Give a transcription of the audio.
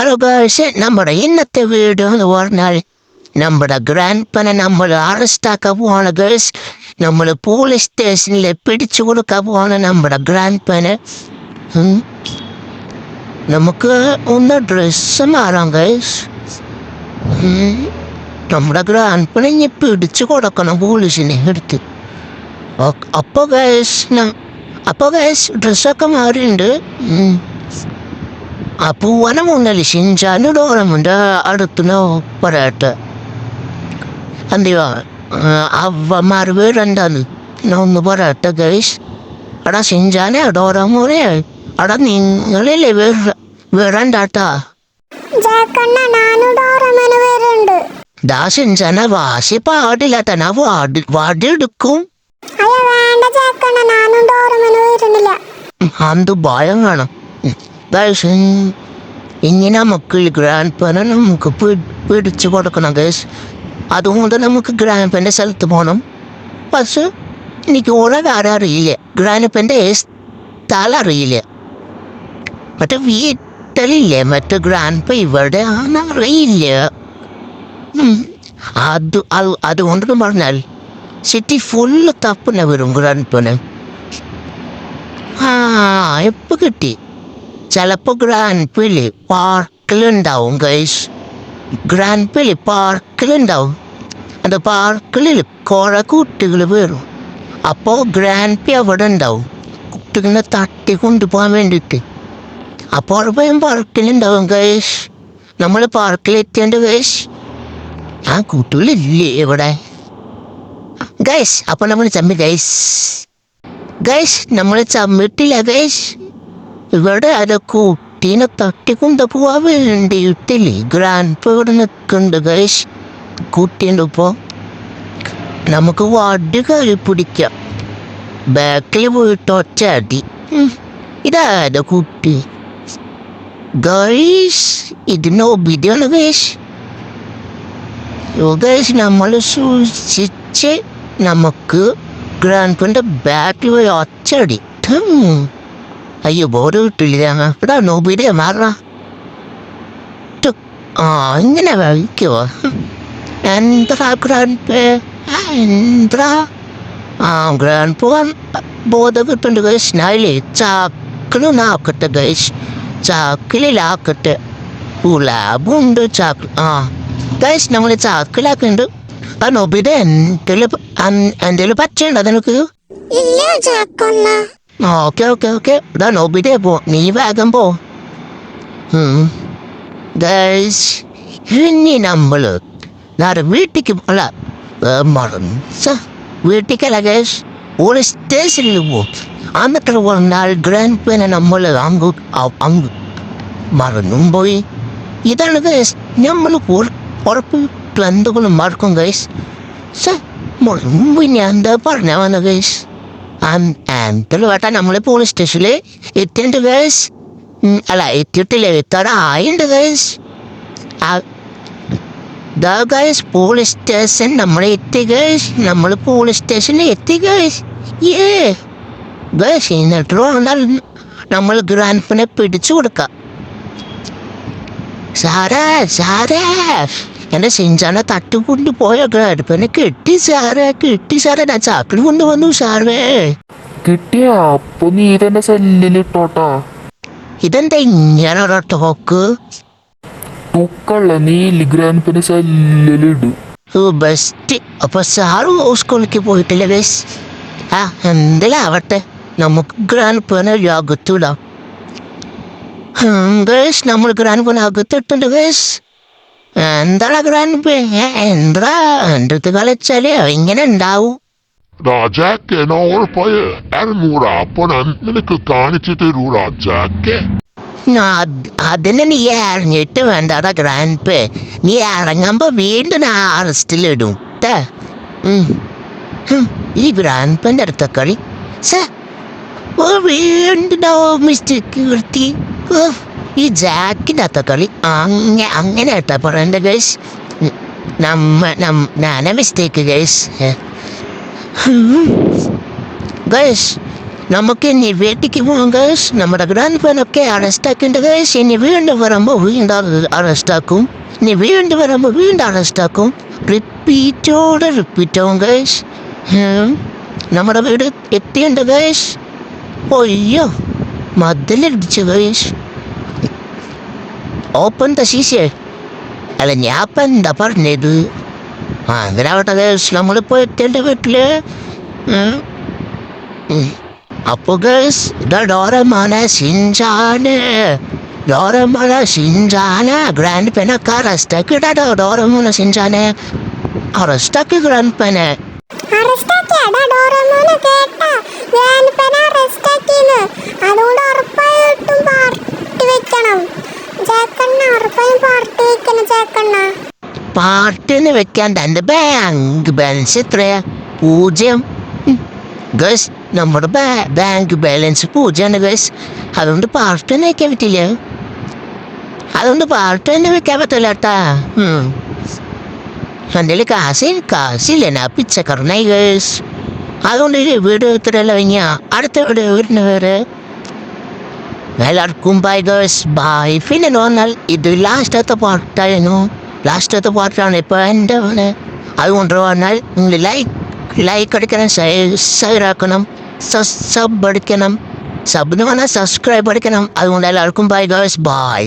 Hello girls, നമ്മുടെ ഇന്നത്തെ video എന്ന് പറഞ്ഞാൽ നമ്മുടെ ഗ്രാൻഡ് പനെ നമ്മൾ അറസ്റ്റ് ആക്കാൻ പോവാണ് ഗേൾസ്. നമ്മൾ പോലീസ് സ്റ്റേഷനിൽ പിടിച്ചു കൊടുക്കാൻ പോവാണ് നമ്മുടെ ഗ്രാൻഡ് പനെ. നമുക്ക് ഒന്ന് ഡ്രസ്സ് മാറാം ഗേൾസ്. നമ്മുടെ ഗ്രാൻഡ് പനെ ഇനി പിടിച്ചു കൊടുക്കണം പോലീസിനെ എടുത്ത്. അപ്പോൾ ഗേൾസ് ഡ്രസ്സൊക്കെ മാറിയിട്ടുണ്ട്. അപ്പോൾ വനമൊന്നല്ല ഷിൻചാനും ഡോറമുണ്ട് അടുത്തുനിന്ന് പറയട്ടെ. എന്തിവാ അവന്മാർ വീടെന്താന്ന് ഞാൻ ഒന്ന് പറയട്ടെ ഗൈസ്. എടാ ഷിൻചാനെ ഡോറമോനെ എടാ നിങ്ങളില്ലേ വീടണ്ടാട്ടാ. ദാ ഷിൻചാന വാശി പാടില്ല തന്നെ വാടിയെടുക്കും. അന്ത് ഭയം വേണം ഗൈസ്. ഇങ്ങനെ നമുക്ക് ഗ്രാൻഡ് പനെ നമുക്ക് പിടിച്ചു കൊടുക്കണം ഗൈസ്. അതുകൊണ്ട് നമുക്ക് ഗ്രാൻഡ് പൻ്റെ സ്ഥലത്ത് പോകണം. പക്ഷെ എനിക്ക് ഓരോ കാര്യം അറിയില്ല, ഗ്രാൻഡ് പൻ്റെ സ്ഥലം അറിയില്ല. മറ്റേ വീട്ടിലില്ലേ മറ്റേ ഗ്രാൻഡ് പ ഇവിടെ ആണെന്നറിയില്ല. അതുകൊണ്ടെന്ന് പറഞ്ഞാൽ സിറ്റി ഫുള്ള് തപ്പുന്ന വരും ഗ്രാൻഡ് പനെ. എപ്പോൾ കിട്ടി? ചിലപ്പോൾ ഗ്രാൻഡ് പയിൽ പാർക്കിലുണ്ടാവും ഗൈസ്. ഗ്രാൻഡ് പയിൽ പാർക്കിലുണ്ടാവും. അത് പാർക്കിൽ കുറെ കുട്ടികൾ വരും. അപ്പോൾ ഗ്രാൻഡ് പി അവിടെ ഉണ്ടാവും കുട്ടികളെ തട്ടി കൊണ്ടുപോകാൻ വേണ്ടിയിട്ട്. അപ്പോൾ ഉറപ്പായും പാർക്കിലുണ്ടാവും ഗൈസ്. നമ്മൾ പാർക്കിലെത്തേണ്ട ഗൈസ്. ആ കുട്ടികളില്ലേ ഇവിടെ ഗൈസ്. അപ്പോൾ നമ്മൾ ചമ്മി ഗൈസ് നമ്മൾ ചമ്മിട്ടില്ല ഗൈസ്. ഇവിടെ അത് കുട്ടീനെ തട്ടിക്കൊണ്ട് പോവാൻ വേണ്ടിയിട്ടില്ലേ ഗ്രാൻഡ് പ ഇവിടെ നിൽക്കുന്നുണ്ട് ഗൈസ്. കുട്ടീൻ്റെ ഇപ്പോൾ നമുക്ക് വടി കയറി പിടിക്കാം. ബാക്കിൽ പോയിട്ട് ഒറ്റ അടി. ഇതായത് കുട്ടി ഗൈസ്. ഇതിന് ഒബിഡിയാണ് ഗൈസ്. ഗൈസ് നമ്മൾ സൂക്ഷിച്ച് നമുക്ക് ഗ്രാൻഡ് പൻ്റെ ബാക്കിൽ പോയി ഒറ്റടി. അയ്യോ ബോർഡ് കിട്ടില്ല. ഇവിടെ നോബിഡിയ മാറാ. ഇങ്ങനെ വഹിക്കുവോ? എന്താ ഗ്രാൻഡ് പേ എന്താ? ഗ്രാൻഡ് പോകാൻ ബോധം കിട്ടുന്നുണ്ട് ഗൈസ്. ഞാനില്ലേ ചാക്കിലാക്കട്ടെ ഗൈസ്. ചാക്കിലാക്കട്ടെ. ലാഭമുണ്ട് ചാക്കിൽ. ഗൈസ് നമ്മൾ ചാക്കിലാക്കുന്നുണ്ട്. നോബിഡ എന്തെങ്കിലും പറ്റുണ്ടോ നിനക്ക്? ഓക്കെ ഇതാ നോബിഡേ പോ. നീ വേഗം പോ ഗൈസ്. ഇനി നമ്മൾ വീട്ടിലേക്ക് അല്ല വീട്ടിലേക്കല്ല ഗൈസ്, പോലീസ് സ്റ്റേഷനിൽ പോകും. എന്നിട്ട് പറഞ്ഞാൽ ഗ്രാൻഡ് പനെ നമ്മൾ അങ്ങ് മറന്നും പോയി. ഇതാണ് ഗൈസ് നമ്മൾ ഉറപ്പ് എന്തുകൊണ്ടും മറക്കും ഗൈസ്. പിന്നെ എന്താ പറഞ്ഞ വന്ന ഗൈസ്. എന്തൊരു വേട്ടാ നമ്മൾ പോലീസ് സ്റ്റേഷനിൽ എത്തിയുണ്ട് ഗൈസ്. അല്ല എത്തിയിട്ടില്ല, എത്താറായുണ്ട് ഗൈസ്. ഗൈസ് പോലീസ് സ്റ്റേഷൻ നമ്മൾ എത്തി ഗൈസ്. നമ്മൾ പോലീസ് സ്റ്റേഷനിൽ എത്തി ഗൈസ്. ഗൈസ് എന്നിട്ട് വന്നാൽ നമ്മൾ ഗ്രാൻഡ് പനെ പിടിച്ചു കൊടുക്കാം. സാറേ എൻ്റെ ഷിൻചാനെ തട്ടിക്കൊണ്ട് പോയ ഗ്രാൻഡ് പനെ കിട്ടി സാറേ. ഞാൻ ചാക്കിൽ കൊണ്ടുവന്നു സാറേ. കിട്ടിയ അപ്പൊ നീ ഇതെന്റെ സെല്ലിലിട്ടോട്ടാ. ഇതെന്താ ഇങ്ങനെ ഒരു ടോക്ക്? തൂക്കള്ള നീ ഗ്രാൻഡ് പനെ സെല്ലിലിടു. ബെസ്റ്റ്. അപ്പൊ സാറ് സ്കൂളിലേക്ക് പോയിട്ടില്ല ഗൈസ്. എന്തെങ്കിലും ആവട്ടെ, നമുക്ക് ഗ്രാൻഡ് പനെ അകത്തിടാം ഗൈസ്. നമ്മൾ ഗ്രാൻഡ് പനെ അകത്തിട്ടുണ്ട് ഗൈസ്. എന്താ ഗ്രാൻഡ് പേ എന്താ എൻ്റെ അടുത്ത് കളിച്ചാല് ഇങ്ങനെ ഉണ്ടാവും. രാജാക്കെ അപ്പൊ നിനക്ക് കാണിച്ചു തരൂ രാജാക്കെ. അതിന് നീ ഇറങ്ങിയിട്ട് വേണ്ടടാ ഗ്രാൻഡ് പേ. നീ ഇറങ്ങുമ്പോ വീണ്ടും അറസ്റ്റിലിടും. ഈ ഗ്രാൻഡ് പേന്റെ അടുത്ത കളി വീണ്ടും മിസ്റ്റേക്ക് വരുത്തി. ഈ ജാക്കിൻ്റെ അത്ത കളി അങ്ങനെ കേട്ടാ പറയണ്ട ഗൈസ്. ഞാനാ മിസ്റ്റേക്ക് ഗൈസ്. ഗൈസ് നമുക്ക് ഇനി വീട്ടിക്ക് പോകാം ഗൈസ്. നമ്മുടെ ഗ്രാൻഡ് പനൊക്കെ അറസ്റ്റ് ആക്കിണ്ട് ഗൈസ്. ഇനി വീണ്ടും വരുമ്പോൾ വീണ്ടും അറസ്റ്റ് ആക്കും. ഇനി വീണ്ടും വരുമ്പോൾ വീണ്ടും അറസ്റ്റ് ആക്കും. റിപ്പീറ്റാവും ഗൈസ്. നമ്മുടെ വീട് എത്തിയുണ്ട് ഗൈസ്. ഒയ്യോ മതിലിടിച്ചു ഗൈസ്. ഓപ്പൺ ദ ശീശേ. അല്ല ഞാൻ ഇപ്പം എന്താ പറഞ്ഞത്? അങ്ങനെ ആവട്ടെ ഗൈസ്, നമ്മളിപ്പോൾ എത്തിൻ്റെ വീട്ടില്. അപ്പൊ ഗൈസ് ഇതാ ഡോറമോനെ ഷിൻചാന് ഗ്രാൻഡ് പെനൊക്കെ അറസ്റ്റാക്കി ഇടാടോ. ഡോറമോനെ ഷിൻചാനെ അറസ്റ്റാക്കി ഗ്രാൻഡ് പെനെ. പാർട്ടിന് വെക്കാൻ തന്റെ ബാങ്ക് ബാലൻസ് എത്രയാ? 0. ഗൈസ് നമ്മുടെ ബാങ്ക് ബാലൻസ് 0 ഗൈസ്. അതുകൊണ്ട് പാർട്ടി തന്നെ വെക്കാൻ പറ്റില്ല. വെക്കാൻ പറ്റില്ല കേട്ടാ. എൻ്റെ കാശില്ല, ഞാൻ പിച്ചക്കറനായി ഗൈസ്. അതുകൊണ്ട് വീട് ഇത്രയല്ല കഴിഞ്ഞാ അടുത്ത വീട് വരുന്നവരെ എല്ലാവർക്കും ബൈ ഗൈസ്, ബൈ. പിന്നെ പറഞ്ഞാൽ ഇത് ലാസ്റ്റത്തെ പാർട്ടാണ് ഇപ്പോൾ എൻ്റെ. അതുകൊണ്ട് പറഞ്ഞാൽ നിങ്ങൾ ലൈക്ക് അടിക്കണം, ഷെയർ ആക്കണം, സബ് അടിക്കണം. സബ് എന്ന് പറഞ്ഞാൽ സബ്സ്ക്രൈബ് അടിക്കണം. അതുകൊണ്ട് എല്ലാവർക്കും ബൈ ഗൈസ്, ബൈ.